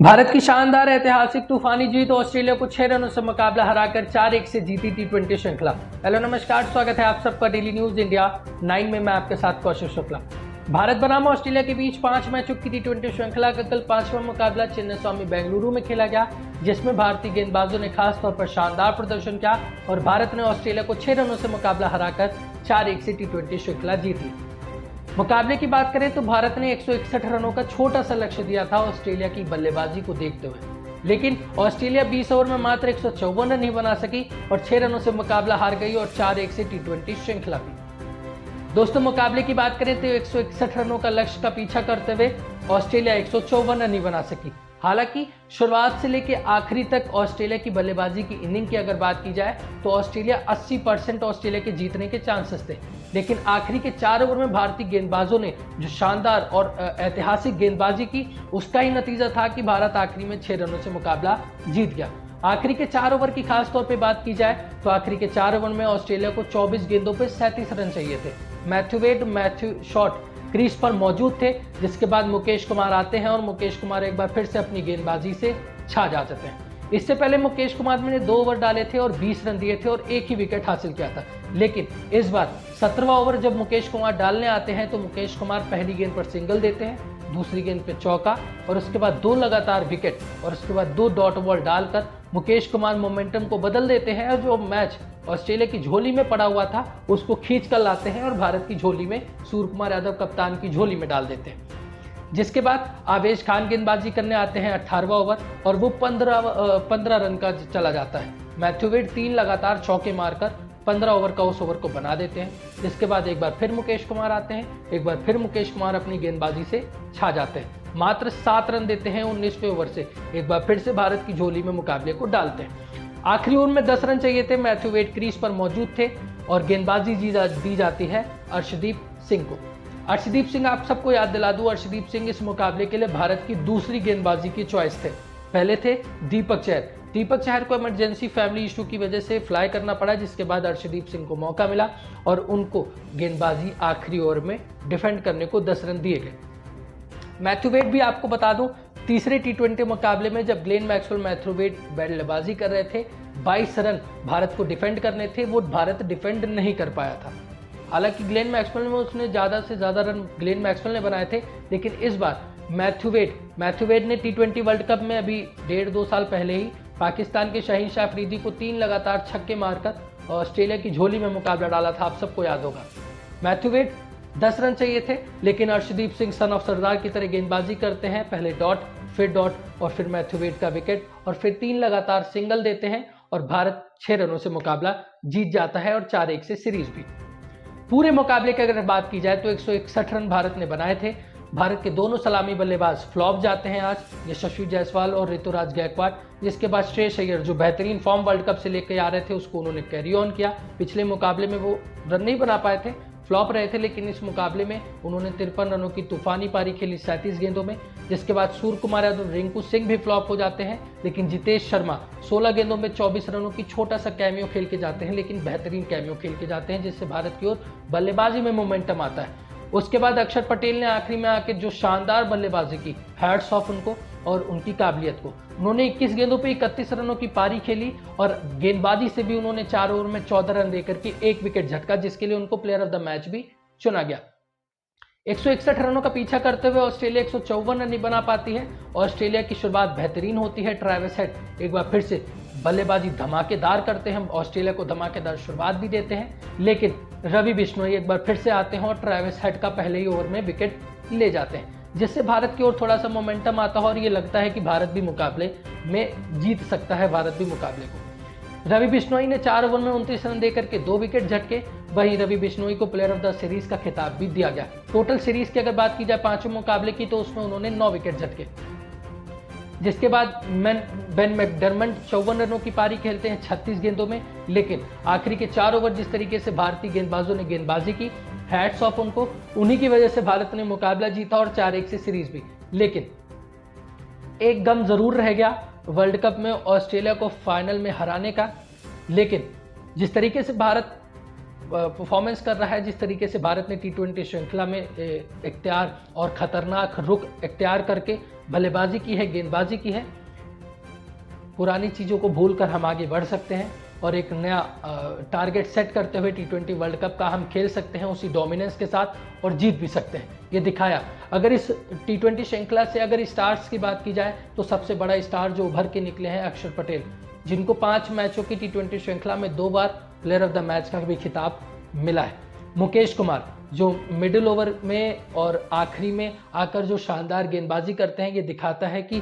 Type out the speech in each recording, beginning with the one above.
भारत की शानदार ऐतिहासिक तूफानी जीत, ऑस्ट्रेलिया को 6 रनों से मुकाबला हराकर 4-1 से जीती टी20 श्रृंखला। हेलो नमस्कार, स्वागत है आप सबका डेली न्यूज इंडिया 9 में मैं आपके साथ कौशिक शुक्ला। भारत बनाम ऑस्ट्रेलिया के बीच 5 मैचों की टी20 श्रृंखला का कल 5वां मुकाबला चिन्नास्वामी बेंगलुरु में खेला गया, जिसमें भारतीय गेंदबाजों ने खास तौर पर शानदार प्रदर्शन किया और भारत ने ऑस्ट्रेलिया को 6 रनों से मुकाबला हराकर 4-1 से टी20 श्रृंखला जीत ली। मुकाबले की बात करें तो भारत ने 161 रनों का छोटा सा लक्ष्य दिया था ऑस्ट्रेलिया की बल्लेबाजी को देखते हुए, लेकिन ऑस्ट्रेलिया 20 ओवर में मात्र 154 रन ही बना सकी और 6 रनों से मुकाबला हार गई और 4-1 से टी20 श्रृंखला भी। दोस्तों, मुकाबले की बात करें तो 161 रनों का लक्ष्य का पीछा करते हुए ऑस्ट्रेलिया 154 रन ही बना सकी। हालांकि शुरुआत से लेकर आखिरी तक ऑस्ट्रेलिया की बल्लेबाजी की इनिंग की अगर बात की जाए तो ऑस्ट्रेलिया 80% ऑस्ट्रेलिया के जीतने के चांसेस थे, लेकिन आखिरी के 4 ओवर में भारतीय गेंदबाजों ने जो शानदार और ऐतिहासिक गेंदबाजी की, उसका ही नतीजा था कि भारत आखिरी में 6 रनों से मुकाबला जीत गया। आखिरी के 4 ओवर की खास तौर पे बात की जाए तो आखिरी के 4 ओवर में ऑस्ट्रेलिया को 24 गेंदों पे 37 रन चाहिए थे। मैथ्यू शॉट क्रीज पर मौजूद थे, जिसके बाद मुकेश कुमार आते हैं और मुकेश कुमार एक बार फिर से अपनी गेंदबाजी से छा जाते हैं। इससे पहले मुकेश कुमार ने 2 ओवर डाले थे और 20 रन दिए थे और एक ही विकेट हासिल किया था, लेकिन इस बार 17वां ओवर जब मुकेश कुमार डालने आते हैं तो मुकेश कुमार पहली गेंद पर सिंगल देते हैं, दूसरी गेंद पे चौका और उसके बाद 2 लगातार विकेट और उसके बाद 2 डॉट बॉल डालकर मुकेश कुमार मोमेंटम को बदल देते हैं और जो मैच ऑस्ट्रेलिया की झोली में पड़ा हुआ था उसको खींच कर लाते हैं और भारत की झोली में, सूर्य कुमार यादव कप्तान की झोली में डाल देते हैं। जिसके बाद आवेश खान गेंदबाजी करने आते हैं 18वां ओवर और वो 15 रन का चला जाता है। मैथ्यू वेड 3 लगातार चौके मारकर 15 ओवर का उस ओवर को बना देते हैं। जिसके बाद एक बार फिर मुकेश कुमार आते हैं, एक बार फिर मुकेश कुमार अपनी गेंदबाजी से छा जाते हैं, मात्र 7 रन देते हैं 19वें ओवर से, एक बार फिर से भारत की झोली में मुकाबले को डालते हैं। आखिरी ओवर में 10 रन चाहिए थे, मैथ्यू वेड क्रीज पर मौजूद थे और गेंदबाजी दी जाती है अर्शदीप सिंह को। अर्शदीप सिंह, आप सबको याद दिला दूं, अर्शदीप सिंह इस मुकाबले के लिए भारत की दूसरी गेंदबाजी की चॉइस थे। पहले थे दीपक चहर को इमरजेंसी फैमिली इशू की वजह से फ्लाई करना पड़ा, जिसके बाद अर्शदीप सिंह को मौका मिला और उनको गेंदबाजी आखिरी ओवर में डिफेंड करने को 10 रन दिए गए। मैथ्यू वेड भी आपको बता दूं, तीसरे टी20 मुकाबले में जब ग्लेन मैक्सवेल मैथ्यू वेड बल्लेबाजी कर रहे थे, 22 रन भारत को डिफेंड करने थे, वो भारत डिफेंड नहीं कर पाया था। हालांकि ग्लेन मैक्सवेल में उसने ज़्यादा से ज़्यादा रन ग्लेन मैक्सवेल ने बनाए थे, लेकिन इस बार मैथ्यू वेड ने टी20 वर्ल्ड कप में अभी 1.5-2 साल पहले ही पाकिस्तान के शाहीन शाह अफरीदी को 3 लगातार छक्के मारकर ऑस्ट्रेलिया की झोली में मुकाबला डाला था, आप सबको याद होगा। मैथ्यू वेड 10 रन चाहिए थे, लेकिन अर्शदीप सिंह सन ऑफ सरदार की तरह गेंदबाजी करते हैं, पहले डॉट फिर डॉट और फिर मैथ्यू वेड का विकेट और फिर 3 लगातार सिंगल देते हैं और भारत 6 रनों से मुकाबला जीत जाता है और 4-1 से सीरीज भी। पूरे मुकाबले की अगर बात की जाए तो 161 रन भारत ने बनाए थे। भारत के दोनों सलामी बल्लेबाज फ्लॉप जाते हैं आज, यशस्वी जायसवाल और ऋतुराज गायकवाड़। जिसके बाद श्रेयस अय्यर जो बेहतरीन फॉर्म वर्ल्ड कप से लेकर आ रहे थे, उसको उन्होंने कैरी ऑन किया। पिछले मुकाबले में वो रन नहीं बना पाए थे, फ्लॉप रहे थे, लेकिन इस मुकाबले में उन्होंने 53 रनों की तूफानी पारी खेली 37 गेंदों में। जिसके बाद सूर्य कुमार यादव, रिंकू सिंह भी फ्लॉप हो जाते हैं, लेकिन जितेश शर्मा 16 गेंदों में 24 रनों की छोटा सा कैमियो खेल के जाते हैं, लेकिन बेहतरीन कैमियो खेल के जाते हैं, जिससे भारत की ओर बल्लेबाजी में मोमेंटम आता है। उसके बाद अक्षर पटेल ने आखिरी में आके जो शानदार बल्लेबाजी की, हैट्स ऑफ उनको और उनकी काबिलियत को। उन्होंने 21 गेंदों पे 31 रनों की पारी खेली और गेंदबाजी से भी उन्होंने 4 ओवर में 14 रन देकर के 1 विकेट झटका, जिसके लिए उनको प्लेयर ऑफ द मैच भी चुना गया। 161 रनों का पीछा करते हुए ऑस्ट्रेलिया 154 रन नहीं बना पाती है। ऑस्ट्रेलिया की शुरुआत बेहतरीन होती है, ट्रेविस हेड एक बार फिर से बल्लेबाजी धमाकेदार करते हैं, ऑस्ट्रेलिया को धमाकेदार शुरुआत भी देते हैं, लेकिन रवि बिश्नोई एक बार फिर से आते हैं और ट्रेविस हेड का पहले ही ओवर में विकेट ले जाते हैं, जिससे भारत की ओर थोड़ा सा मोमेंटम आता है और ये लगता है कि भारत भी मुकाबले में जीत सकता है, भारत भी मुकाबले को। रवि बिश्नोई ने 4 ओवर में 29 रन देकर के 2 विकेट झटके। वहीं रवि बिश्नोई को प्लेयर ऑफ द सीरीज का खिताब भी दिया गया। टोटल सीरीज की अगर बात की जाए 5वें मुकाबले की, तो उसमें उन्होंने 9 विकेट झटके। जिसके बाद बेन मैकडरमट 54 रनों की पारी खेलते हैं 36 गेंदों में, लेकिन आखिरी के 4 ओवर जिस तरीके से भारतीय गेंदबाजों ने गेंदबाजी की, हैट्स ऑफ उनको, उन्हीं की वजह से भारत ने मुकाबला जीता और 4-1 से सीरीज भी। लेकिन एक गम जरूर रह गया वर्ल्ड कप में ऑस्ट्रेलिया को फाइनल में हराने का, लेकिन जिस तरीके से भारत परफॉर्मेंस कर रहा है, जिस तरीके से भारत ने टी20 श्रृंखला में इख्तियार और ख़तरनाक रुख इख्तियार करके बल्लेबाजी की है, गेंदबाजी की है। पुरानी चीज़ों को भूलकर हम आगे बढ़ सकते हैं और एक नया टारगेट सेट करते हुए T20 वर्ल्ड कप का हम खेल सकते हैं उसी डोमिनेंस के साथ और जीत भी सकते हैं, ये दिखाया। अगर इस T20 श्रृंखला से अगर स्टार्स की बात की जाए तो सबसे बड़ा स्टार जो उभर के निकले हैं अक्षर पटेल, जिनको 5 मैचों की T20 श्रृंखला में 2 बार प्लेयर ऑफ द मैच का भी खिताब मिला है। मुकेश कुमार जो मिडिल ओवर में और आखिरी में आकर जो शानदार गेंदबाजी करते हैं, ये दिखाता है कि,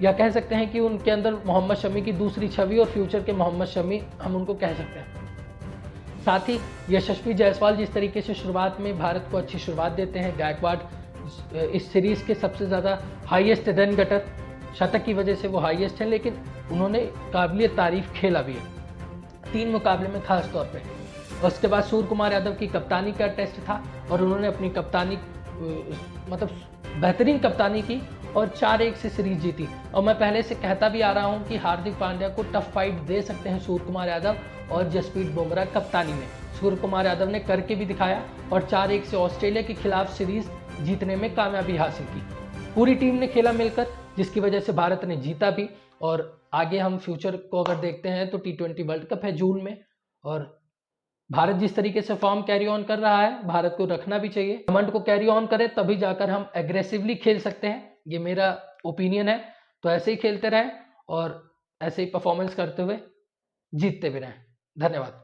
या कह सकते हैं कि उनके अंदर मोहम्मद शमी की दूसरी छवि और फ्यूचर के मोहम्मद शमी हम उनको कह सकते हैं। साथ ही यशस्वी जायसवाल जिस तरीके से शुरुआत में भारत को अच्छी शुरुआत देते हैं, गायकवाड़ इस सीरीज़ के सबसे ज़्यादा हाईएस्ट रन गटर, शतक की वजह से वो हाईएस्ट हैं, लेकिन उन्होंने काबिलियत तारीफ खेला भी है 3 मुकाबले में खास तौर पे। उसके बाद सूर्य कुमार यादव की कप्तानी का टेस्ट था और उन्होंने अपनी कप्तानी मतलब बेहतरीन कप्तानी की और 4-1 से सीरीज जीती। और मैं पहले से कहता भी आ रहा हूं कि हार्दिक पांड्या को टफ फाइट दे सकते हैं सूर्य कुमार यादव और जसप्रीत बुमराह कप्तानी में। सूर्य कुमार यादव ने करके भी दिखाया और 4-1 से ऑस्ट्रेलिया के खिलाफ सीरीज जीतने में कामयाबी हासिल की। पूरी टीम ने खेला मिलकर, जिसकी वजह से भारत ने जीता भी। और आगे हम फ्यूचर को अगर देखते हैं तो T20 वर्ल्ड कप है जून में, और भारत जिस तरीके से फॉर्म कैरी ऑन कर रहा है, भारत को रखना भी चाहिए। कमांड को कैरी ऑन करें तभी जाकर हम एग्रेसिवली खेल सकते हैं, ये मेरा ओपिनियन है। तो ऐसे ही खेलते रहें और ऐसे ही परफॉर्मेंस करते हुए जीतते भी रहें। धन्यवाद।